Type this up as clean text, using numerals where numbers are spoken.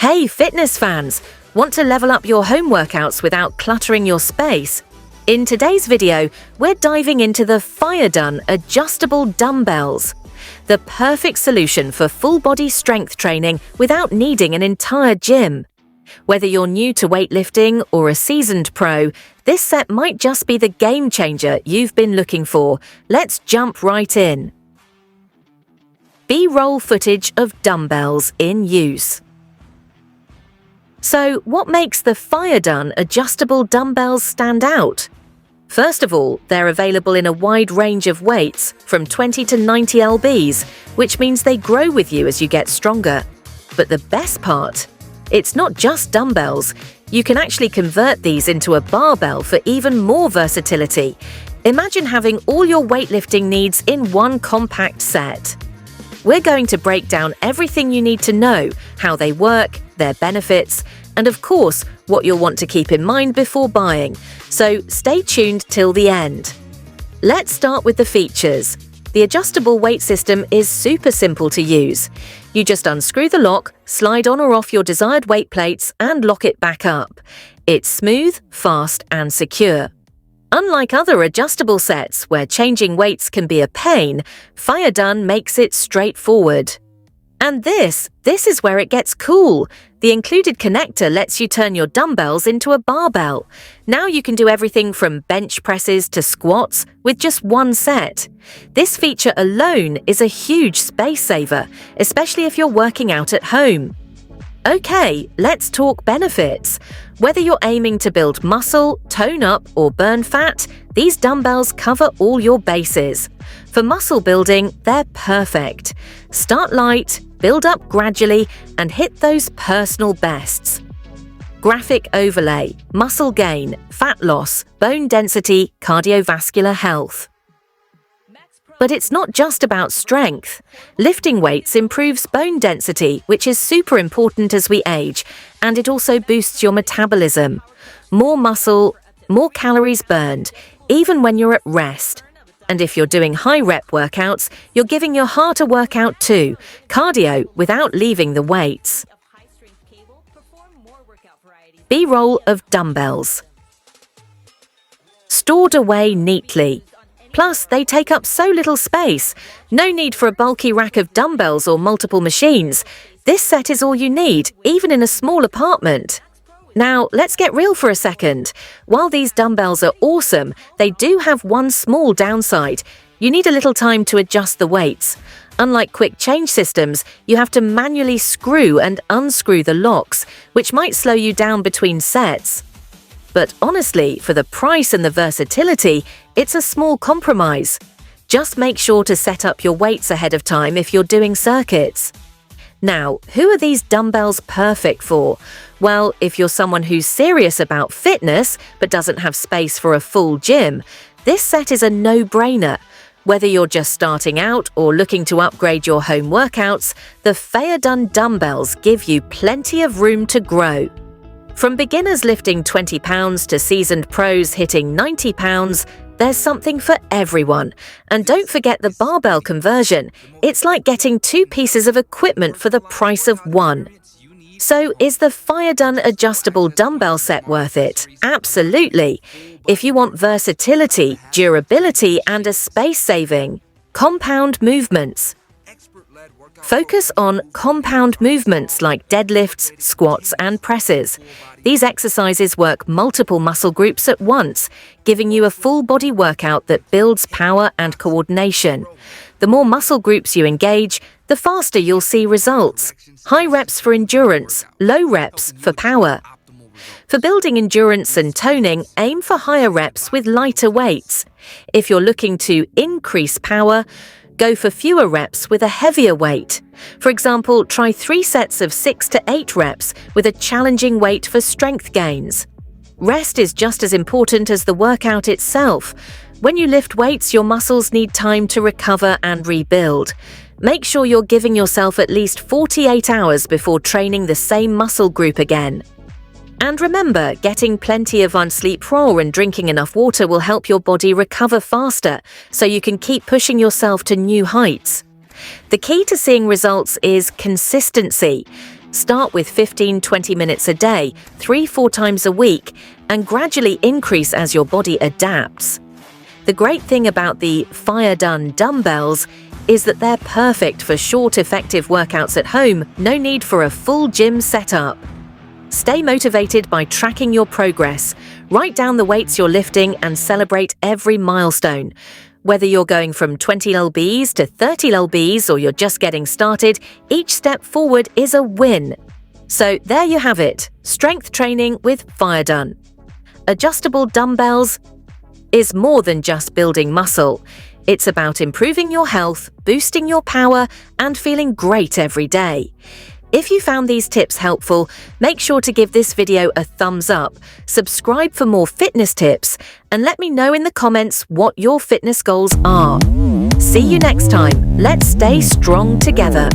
Hey fitness fans! Want to level up your home workouts without cluttering your space? In today's video, we're diving into the FireDone adjustable dumbbells. The perfect solution for full body strength training without needing an entire gym. Whether you're new to weightlifting or a seasoned pro, this set might just be the game changer you've been looking for. Let's jump right in. B-roll footage of dumbbells in use. So, what makes the FireDone adjustable dumbbells stand out? First of all, they're available in a wide range of weights, from 20 to 90 lbs, which means they grow with you as you get stronger. But the best part? It's not just dumbbells. You can actually convert these into a barbell for even more versatility. Imagine having all your weightlifting needs in one compact set. We're going to break down everything you need to know, how they work, their benefits, and of course, what you'll want to keep in mind before buying. So stay tuned till the end. Let's start with the features. The adjustable weight system is super simple to use. You just unscrew the lock, slide on or off your desired weight plates, and lock it back up. It's smooth, fast, and secure. Unlike other adjustable sets where changing weights can be a pain, FireDone makes it straightforward. And this is where it gets cool. The included connector lets you turn your dumbbells into a barbell. Now you can do everything from bench presses to squats with just one set. This feature alone is a huge space saver, especially if you're working out at home. Okay, let's talk benefits. Whether you're aiming to build muscle, tone up, or burn fat, these dumbbells cover all your bases. For muscle building, they're perfect. Start light, build up gradually, and hit those personal bests. Graphic overlay, muscle gain, fat loss, bone density, cardiovascular health. But it's not just about strength. Lifting weights improves bone density, which is super important as we age, and it also boosts your metabolism. More muscle, more calories burned, even when you're at rest. And if you're doing high-rep workouts, you're giving your heart a workout too, cardio without leaving the weights. B-roll of dumbbells. Stored away neatly. Plus, they take up so little space. No need for a bulky rack of dumbbells or multiple machines. This set is all you need, even in a small apartment. Now, let's get real for a second. While these dumbbells are awesome, they do have one small downside. You need a little time to adjust the weights. Unlike quick change systems, you have to manually screw and unscrew the locks, which might slow you down between sets. But honestly, for the price and the versatility, it's a small compromise. Just make sure to set up your weights ahead of time if you're doing circuits. Now, who are these dumbbells perfect for? Well, if you're someone who's serious about fitness but doesn't have space for a full gym, this set is a no-brainer. Whether you're just starting out or looking to upgrade your home workouts, the FireDone dumbbells give you plenty of room to grow. From beginners lifting 20 pounds to seasoned pros hitting 90 pounds, there's something for everyone. And don't forget the barbell conversion. It's like getting two pieces of equipment for the price of one. So is the FireDone adjustable dumbbell set worth it? Absolutely. If you want versatility, durability, and a space saving, compound movements. Focus on compound movements like deadlifts, squats, and presses. These exercises work multiple muscle groups at once, giving you a full body workout that builds power and coordination. The more muscle groups you engage, the faster you'll see results. High reps for endurance, low reps for power. For building endurance and toning, aim for higher reps with lighter weights. If you're looking to increase power, go for fewer reps with a heavier weight. For example, try 3 sets of 6 to 8 reps with a challenging weight for strength gains. Rest is just as important as the workout itself. When you lift weights, your muscles need time to recover and rebuild. Make sure you're giving yourself at least 48 hours before training the same muscle group again. And remember, getting plenty of sleep and drinking enough water will help your body recover faster, so you can keep pushing yourself to new heights. The key to seeing results is consistency. Start with 15-20 minutes a day, 3-4 times a week, and gradually increase as your body adapts. The great thing about the Fire Done dumbbells is that they're perfect for short, effective workouts at home, no need for a full gym setup. Stay motivated by tracking your progress. Write down the weights you're lifting and celebrate every milestone. Whether you're going from 20 lbs to 30 lbs or you're just getting started, each step forward is a win. So there you have it, strength training with Fire Done. Adjustable dumbbells is more than just building muscle. It's about improving your health, boosting your power, and feeling great every day. If you found these tips helpful, make sure to give this video a thumbs up, subscribe for more fitness tips, and let me know in the comments what your fitness goals are. See you next time. Let's stay strong together.